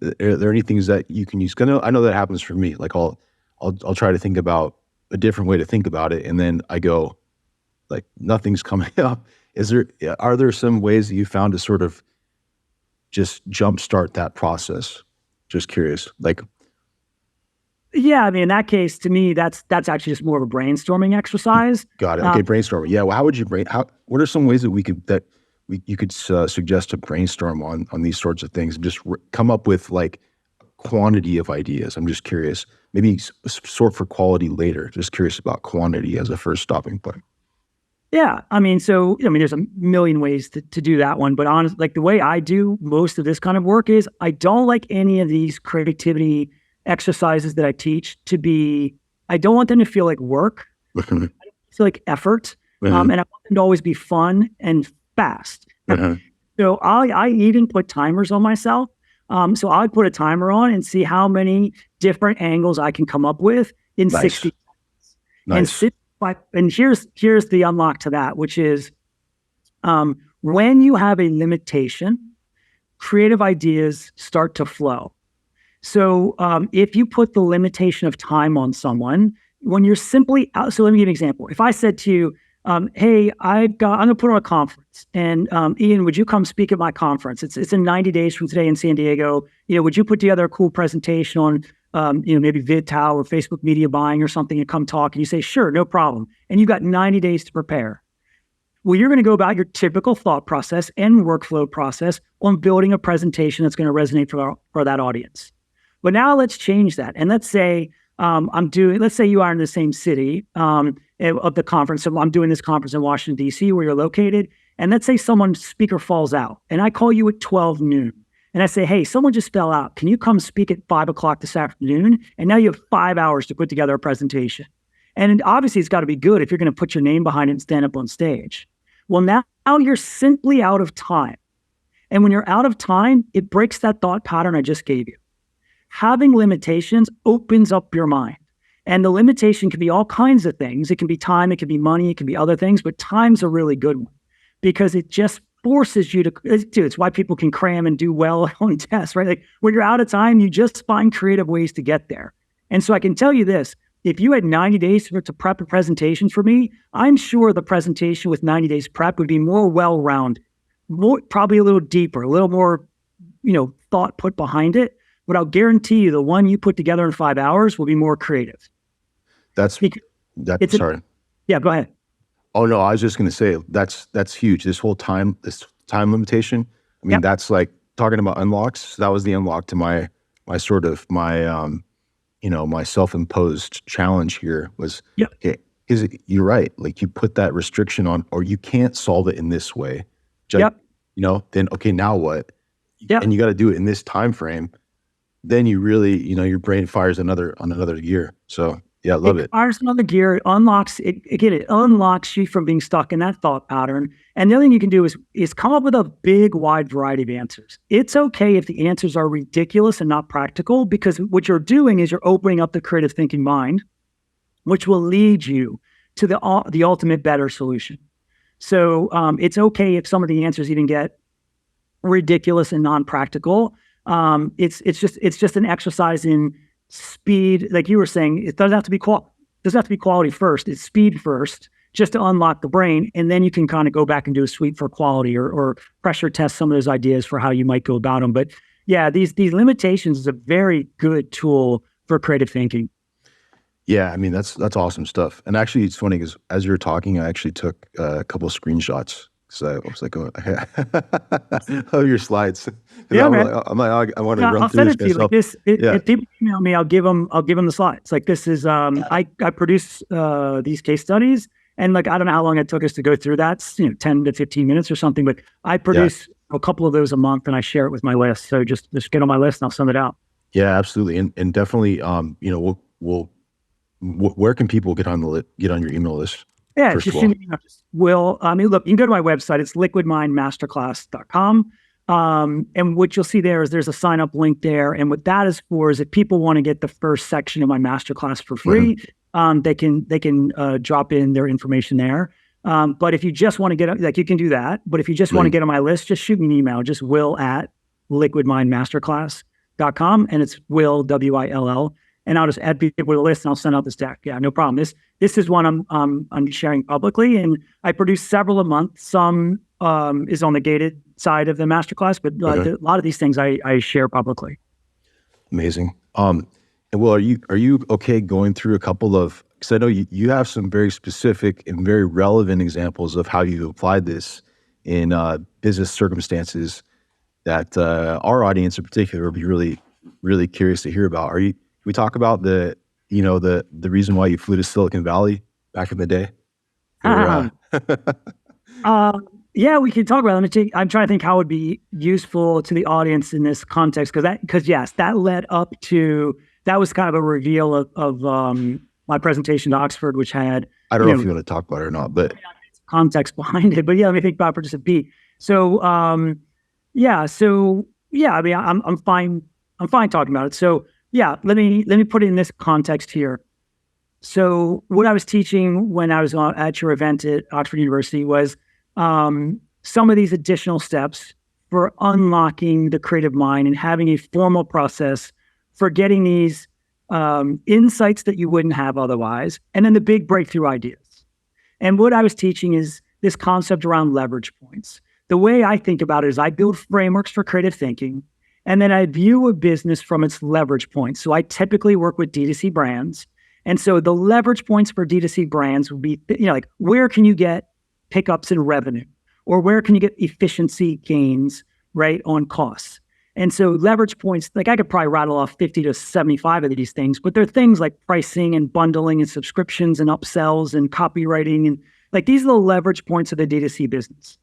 there any things that you can use? 'Cause I know that happens for me. Like I'll try to think about a different way to think about it. And then I go like, nothing's coming up. Are there some ways that you found to sort of just jumpstart that process? Just curious. Like, Yeah, I mean, in that case, to me, that's actually just more of a brainstorming exercise. Got it. Okay, brainstorming. Yeah. Well, how would you what are some ways that you could suggest to brainstorm on these sorts of things and just come up with like quantity of ideas? I'm just curious. Maybe sort for quality later. Just curious about quantity as a first stopping point. Yeah, I mean, there's a million ways to do that one, but honestly, like the way I do most of this kind of work is I don't like any of these creativity exercises that I teach I don't want them to feel like work. I don't feel like effort. And I want them to always be fun and fast. So I even put timers on myself. So I would put a timer on and see how many different angles I can come up with in 60 seconds. Nice. And here's the unlock to that, which is when you have a limitation, creative ideas start to flow. So if you put the limitation of time on someone, when you're simply out, so let me give you an example. If I said to you, hey, I'm going to put on a conference, and Ian, would you come speak at my conference? It's in 90 days from today in San Diego. Would you put together a cool presentation on maybe VidTao or Facebook media buying or something and come talk? And you say, sure, no problem. And you've got 90 days to prepare. Well, you're going to go about your typical thought process and workflow process on building a presentation that's going to resonate for that audience. But now let's change that. And let's say let's say you are in the same city of the conference. So I'm doing this conference in Washington, D.C., where you're located. And let's say someone's speaker falls out and I call you at 12 noon. And I say, hey, someone just fell out. Can you come speak at 5 o'clock this afternoon? And now you have 5 hours to put together a presentation. And obviously it's got to be good if you're going to put your name behind it and stand up on stage. Well, now you're simply out of time. And when you're out of time, it breaks that thought pattern I just gave you. Having limitations opens up your mind. And the limitation can be all kinds of things. It can be time, it can be money, it can be other things, but time's a really good one because it just forces you to, it's why people can cram and do well on tests, right? Like when you're out of time, you just find creative ways to get there. And so I can tell you this, if you had 90 days to prep a presentation for me, I'm sure the presentation with 90 days prep would be more well-rounded, probably a little deeper, a little more, thought put behind it. But I'll guarantee you the one you put together in 5 hours will be more creative. Sorry. Yeah, go ahead. Oh no, I was just going to say that's huge. This time limitation. I mean, that's like talking about unlocks. That was the unlock to my self-imposed challenge here was, okay, because you're right. Like you put that restriction on, or you can't solve it in this way. Then okay, now what? And you got to do it in this time frame. Then you really, your brain fires another gear. So yeah, I love it. Fires another gear. It unlocks you from being stuck in that thought pattern. And the other thing you can do is come up with a big, wide variety of answers. It's okay if the answers are ridiculous and not practical, because what you're doing is you're opening up the creative thinking mind, which will lead you to the ultimate better solution. So it's okay if some of the answers even get ridiculous and non-practical. It's just an exercise in speed. Like you were saying, it doesn't have to be quality first. It's speed first, just to unlock the brain, and then you can kind of go back and do a sweep for quality or pressure test some of those ideas for how you might go about them. But yeah, these limitations is a very good tool for creative thinking. Yeah, I mean, that's awesome stuff. And actually, it's funny because as you were talking, I actually took a couple of screenshots. So I was like, oh, your slides. Yeah, man. I want to run I'll through send this it to you. Like this, if people email me, I'll give them the slides. Like this is, I produce these case studies, and like I don't know how long it took us to go through that. It's, 10 to 15 minutes or something. But I produce a couple of those a month, and I share it with my list. So just get on my list, and I'll send it out. Yeah, absolutely, and definitely, where can people get on your email list? Yeah, just shoot me. Will, look, you can go to my website. It's liquidmindmasterclass.com. And what you'll see there is there's a sign up link there. And what that is for is if people want to get the first section of my masterclass for free, they can drop in their information there. But if you just want to get, you can do that. But if you just want to get on my list, just shoot me an email. Just will@liquidmindmasterclass.com. And it's Will, WILL. And I'll just add people to the list and I'll send out this deck. Yeah, no problem. This is one I'm sharing publicly, and I produce several a month. Some is on the gated side of the masterclass, but a lot of these things I share publicly. Amazing. And Will, are you okay going through a couple of, because I know you have some very specific and very relevant examples of how you applied this in business circumstances that our audience in particular will be really, really curious to hear about. We talk about the reason why you flew to Silicon Valley back in the day? Yeah, we can talk about it. I'm trying to think how it would be useful to the audience in this context, because yes, that led up to, that was kind of a reveal of my presentation to Oxford, which had, I don't know if you want to talk about it or not, but context behind it. But yeah, let me think about participant B. I'm fine talking about it. So yeah, let me put it in this context here. So what I was teaching when I was at your event at Oxford University was some of these additional steps for unlocking the creative mind and having a formal process for getting these insights that you wouldn't have otherwise, and then the big breakthrough ideas. And what I was teaching is this concept around leverage points. The way I think about it is I build frameworks for creative thinking, and then I view a business from its leverage points. So I typically work with D2C brands. And so the leverage points for D2C brands would be, like where can you get pickups in revenue, or where can you get efficiency gains, right, on costs? And so leverage points, like I could probably rattle off 50 to 75 of these things, but they're things like pricing and bundling and subscriptions and upsells and copywriting. And like these are the leverage points of the D2C business.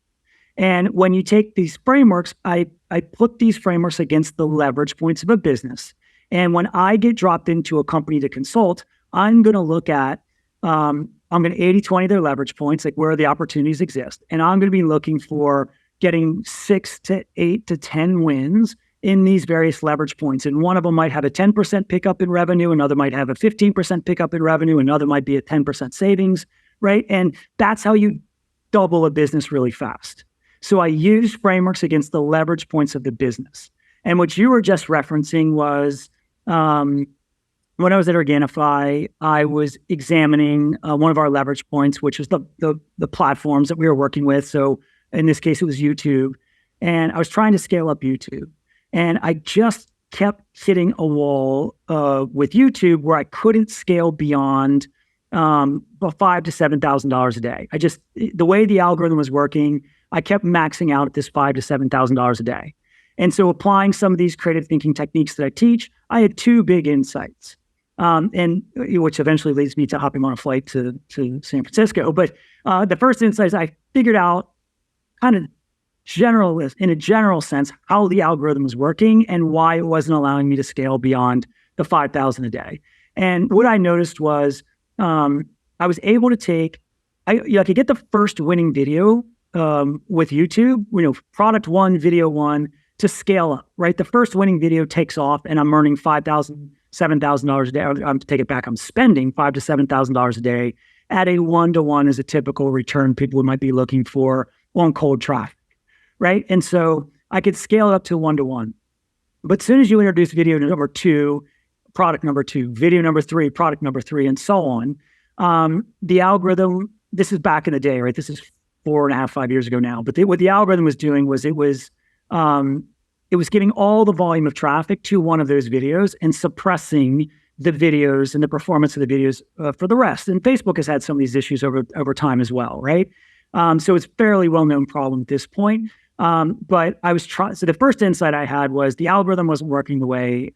And when you take these frameworks, I put these frameworks against the leverage points of a business. And when I get dropped into a company to consult, I'm going to look at, I'm going to 80-20 their leverage points, like where the opportunities exist. And I'm going to be looking for getting 6 to 8 to 10 wins in these various leverage points. And one of them might have a 10% pickup in revenue, another might have a 15% pickup in revenue, another might be a 10% savings, right? And that's how you double a business really fast. So I use frameworks against the leverage points of the business. And what you were just referencing was when I was at Organifi, I was examining one of our leverage points, which was the platforms that we were working with. So in this case, it was YouTube. And I was trying to scale up YouTube. And I just kept hitting a wall with YouTube where I couldn't scale beyond $5,000 to $7,000 a day. The way the algorithm was working, I kept maxing out at this $5,000 to $7,000 a day. And so applying some of these creative thinking techniques that I teach, I had two big insights, and which eventually leads me to hopping on a flight to San Francisco. But the first insight is I figured out kind of in a general sense, how the algorithm was working and why it wasn't allowing me to scale beyond the 5,000 a day. And what I noticed was I was able to I could get the first winning video with YouTube, product one, video one, to scale up, right? The first winning video takes off and I'm earning $5,000, $7,000 a day. I'm take it back. I'm spending $5,000 to $7,000 a day at a 1-to-1 as a typical return people might be looking for on cold traffic, right? And so I could scale it up to 1-to-1. But as soon as you introduce video number two, product number two, video number three, product number three, and so on, the algorithm, this is back in the day, right? This is 4.5, 5 years ago now. But what the algorithm was doing was it was giving all the volume of traffic to one of those videos and suppressing the videos and the performance of the videos for the rest. And Facebook has had some of these issues over time as well, right? So it's a fairly well-known problem at this point. But I was trying. So the first insight I had was the algorithm wasn't working the way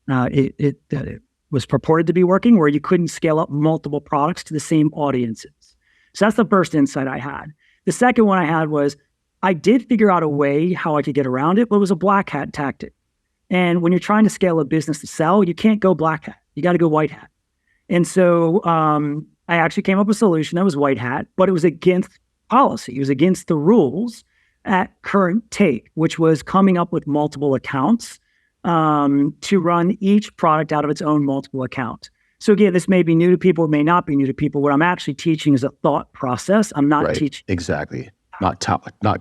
it was purported to be working, where you couldn't scale up multiple products to the same audiences. So that's the first insight I had. The second one I had was I did figure out a way how I could get around it, but it was a black hat tactic. And when you're trying to scale a business to sell, you can't go black hat. You got to go white hat. And so I actually came up with a solution that was white hat, but it was against policy. It was against the rules at current take, which was coming up with multiple accounts to run each product out of its own multiple account. So again, this may be new to people, it may not be new to people. What I'm actually teaching is a thought process. I'm not teaching. Exactly. Not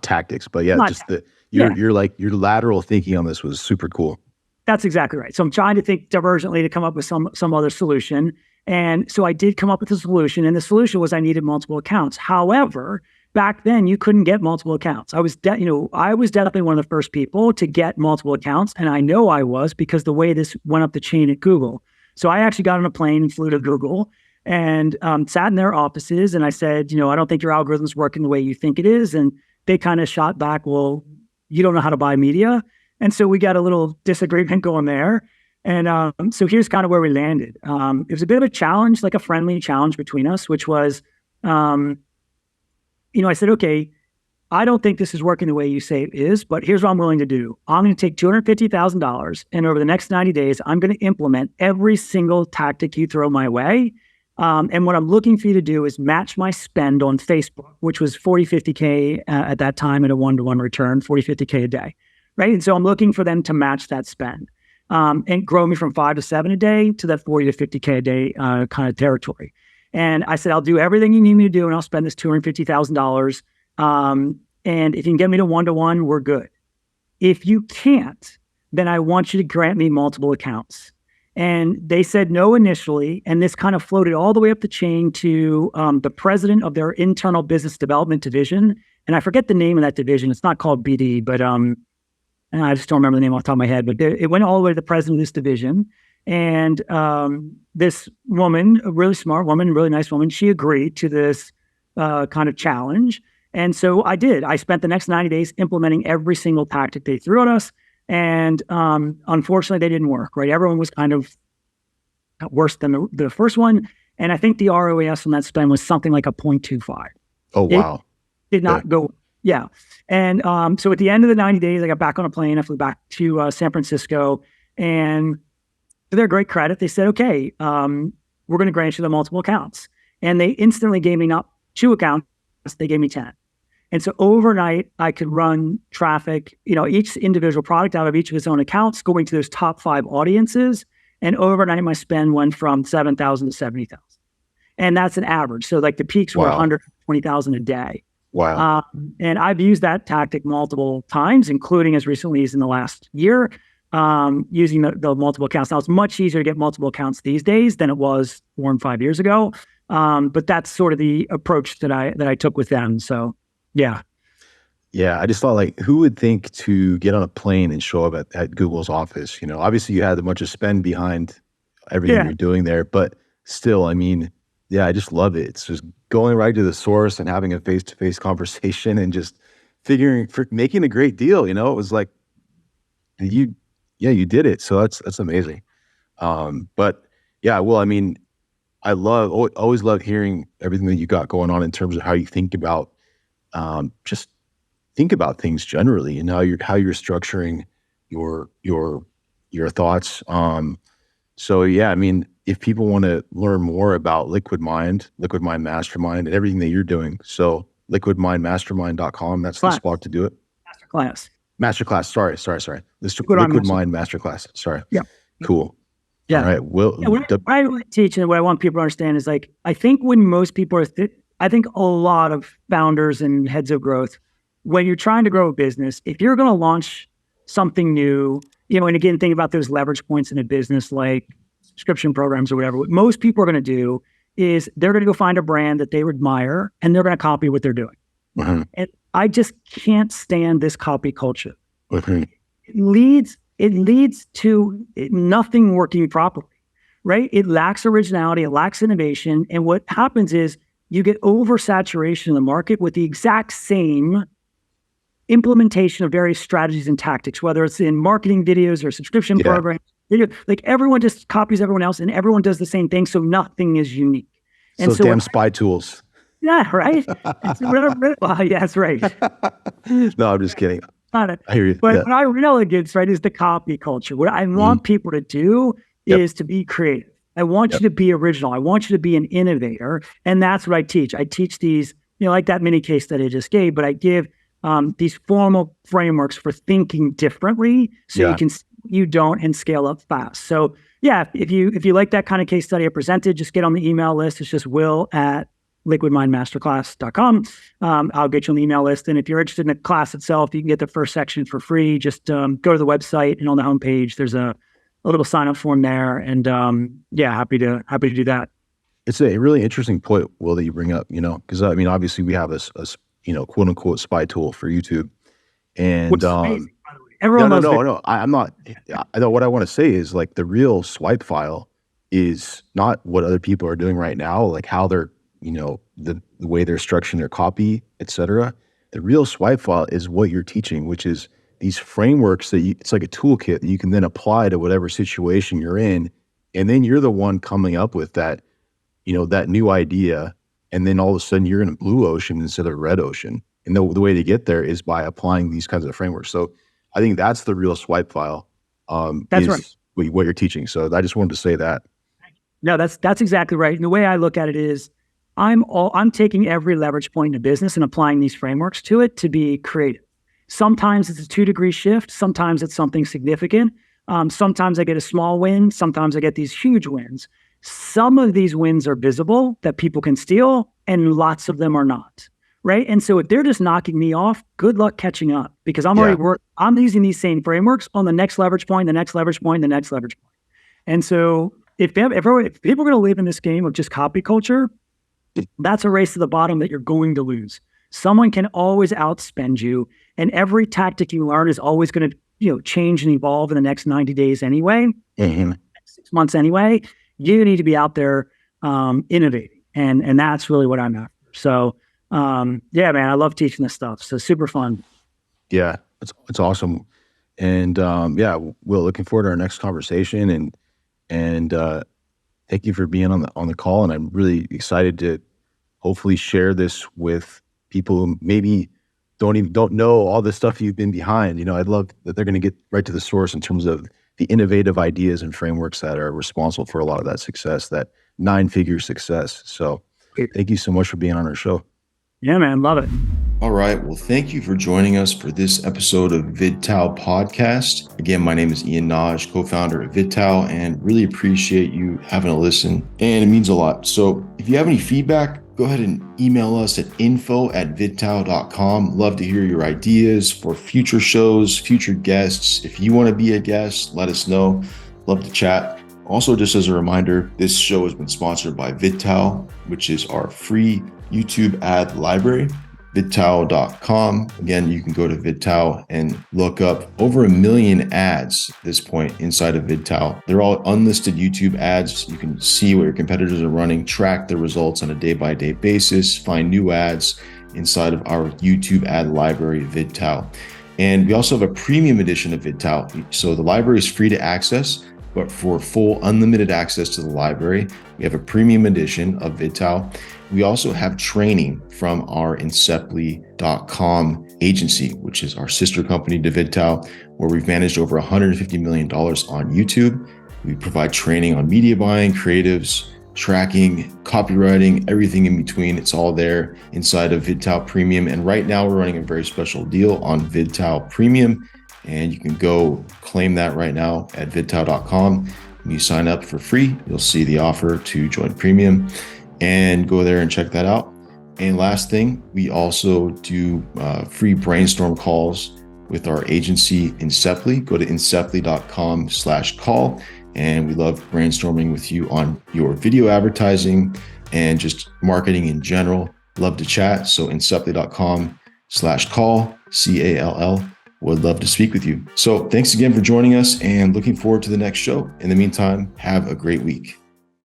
tactics, but your lateral thinking on this was super cool. That's exactly right. So I'm trying to think divergently to come up with some other solution. And so I did come up with a solution, and the solution was I needed multiple accounts. However, back then you couldn't get multiple accounts. I was definitely one of the first people to get multiple accounts, and I know I was because the way this went up the chain at Google. So I actually got on a plane and flew to Google and sat in their offices, and I said, I don't think your algorithm's working the way you think it is. And they kind of shot back, well, you don't know how to buy media. And so we got a little disagreement going there. And so here's kind of where we landed. It was a bit of a challenge, like a friendly challenge between us, which was, I said, okay, I don't think this is working the way you say it is, but here's what I'm willing to do. I'm going to take $250,000, and over the next 90 days, I'm going to implement every single tactic you throw my way. And what I'm looking for you to do is match my spend on Facebook, which was 40, 50K at that time at a one-to-one return, 40, 50K a day, right? And so I'm looking for them to match that spend and grow me from 5 to 7 a day to that 40 to 50K a day kind of territory. And I said, I'll do everything you need me to do, and I'll spend this $250,000. And if you can get me to one-to-one, we're good. If you can't, then I want you to grant me multiple accounts. And they said no initially, and this kind of floated all the way up the chain to the president of their internal business development division. And I forget the name of that division. It's not called BD, but and I just don't remember the name off the top of my head. But it went all the way to the president of this division. And this woman, a really smart woman, really nice woman, she agreed to this kind of challenge. And so I did. I spent the next 90 days implementing every single tactic they threw at us. And unfortunately, they didn't work, right? Everyone was kind of worse than the first one. And I think the ROAS on that spend was something like a 0.25. Oh, wow. It did not go. Yeah. And so at the end of the 90 days, I got back on a plane. I flew back to San Francisco. And to their great credit, they said, okay, we're going to grant you the multiple accounts. And they instantly gave me not 2 accounts, they gave me 10. And so overnight, I could run traffic, each individual product out of each of its own accounts, going to those top 5 audiences. And overnight, my spend went from 7,000 to 70,000. And that's an average. So like the peaks were 120,000 a day. Wow. And I've used that tactic multiple times, including as recently as in the last year, using the multiple accounts. Now, it's much easier to get multiple accounts these days than it was 4 and 5 years ago. But that's sort of the approach that I took with them. So, yeah. Yeah. I just thought, like, who would think to get on a plane and show up at Google's office? Obviously you had a bunch of spend behind everything you're doing there, but still, I mean, yeah, I just love it. It's just going right to the source and having a face-to-face conversation and just making a great deal. It was like, you did it. So that's amazing. But yeah, well, I mean, always love hearing everything that you got going on in terms of how you think about, just think about things generally and how you're structuring your thoughts. So yeah, I mean, if people want to learn more about Liquid Mind Mastermind, and everything that you're doing, so liquidmindmastermind.com, that's the spot to do it. Masterclass. Sorry. This Liquid Mind Masterclass. Sorry. Yeah. Cool. Yeah. All right. What I teach and what I want people to understand is, like, I think when most people are, I think a lot of founders and heads of growth, when you're trying to grow a business, if you're going to launch something new And again, think about those leverage points in a business like subscription programs or whatever. What most people are going to do is they're going to go find a brand that they admire and they're going to copy what they're doing. Mm-hmm. And I just can't stand this copy culture. Mm-hmm. It leads to nothing working properly, right? It lacks originality, it lacks innovation. And what happens is you get oversaturation in the market with the exact same implementation of various strategies and tactics, whether it's in marketing videos or subscription programs. Like everyone just copies everyone else and everyone does the same thing. So nothing is unique. And so damn spy tools. Yeah, right. Yeah, that's right. No, I'm just kidding. I hear you. But what I really against, right, is the copy culture. What I want people to do is to be creative. I want you to be original. I want you to be an innovator. And that's what I teach. I teach these, like that mini case that I just gave, but I give these formal frameworks for thinking differently so you can you don't and scale up fast. So if you like that kind of case study I presented, just get on the email list. It's just will@liquidmindmasterclass.com. I'll get you on the email list. And if you're interested in the class itself, you can get the first section for free. Just go to the website, and on the homepage, there's a little sign-up form there. And happy to do that. It's a really interesting point, Will, that you bring up, because obviously we have a quote unquote spy tool for YouTube. And which is amazing, by the way. Everyone knows no, I'm not. I know what I want to say is like the real swipe file is not what other people are doing right now, like how they're, the way they're structuring their copy, etc. The real swipe file is what you're teaching, which is these frameworks that it's like a toolkit that you can then apply to whatever situation you're in. And then you're the one coming up with that, that new idea. And then all of a sudden you're in a blue ocean instead of a red ocean. And the way to get there is by applying these kinds of frameworks. So I think that's the real swipe file. That's right. What you're teaching. So I just wanted to say that. No, that's exactly right. And the way I look at it is I'm taking every leverage point in a business and applying these frameworks to it to be creative. Sometimes it's a 2-degree shift. Sometimes it's something significant. Sometimes I get a small win. Sometimes I get these huge wins. Some of these wins are visible that people can steal, and lots of them are not. Right. And so if they're just knocking me off, good luck catching up, because I'm I'm using these same frameworks on the next leverage point, the next leverage point, the next leverage point. And so if people are going to live in this game of just copy culture, that's a race to the bottom that you're going to lose. Someone can always outspend you, and every tactic you learn is always going to, change and evolve in the next 90 days anyway, 6 months anyway. You need to be out there innovating, and that's really what I'm after. So. Man, I love teaching this stuff. So super fun. Yeah, it's awesome. And Will, looking forward to our next conversation, and thank you for being on the call. And I'm really excited to hopefully share this with people who maybe don't know all the stuff you've been behind. I'd love that they're going to get right to the source in terms of the innovative ideas and frameworks that are responsible for a lot of that success, that 9-figure success. So thank you so much for being on our show. Yeah, man. Love it. All right. Well, thank you for joining us for this episode of VidTao Podcast. Again, my name is Ian Naj, co-founder of VidTao, and really appreciate you having a listen. And it means a lot. So if you have any feedback, go ahead and email us at info@vidtao.com. Love to hear your ideas for future shows, future guests. If you want to be a guest, let us know. Love to chat. Also, just as a reminder, this show has been sponsored by VidTao, which is our free YouTube ad library, vidtao.com. Again, you can go to VidTao and look up over 1 million ads at this point inside of VidTao. They're all unlisted YouTube ads. You can see what your competitors are running, track the results on a day-by-day basis, find new ads inside of our YouTube ad library, VidTao. And we also have a premium edition of VidTao. So the library is free to access, but for full unlimited access to the library, we have a premium edition of VidTao. We also have training from our inceptly.com agency, which is our sister company to VidTao, where we've managed over $150 million on YouTube. We provide training on media buying, creatives, tracking, copywriting, everything in between. It's all there inside of VidTao Premium. And right now we're running a very special deal on VidTao Premium. And you can go claim that right now at vidtao.com. When you sign up for free, you'll see the offer to join Premium, and go there and check that out. And last thing, we also do free brainstorm calls with our agency Inceptly. Go to inceptly.com/call. And we love brainstorming with you on your video advertising and just marketing in general. Love to chat. So inceptly.com/call, CALL. Would love to speak with you. So thanks again for joining us and looking forward to the next show. In the meantime, have a great week.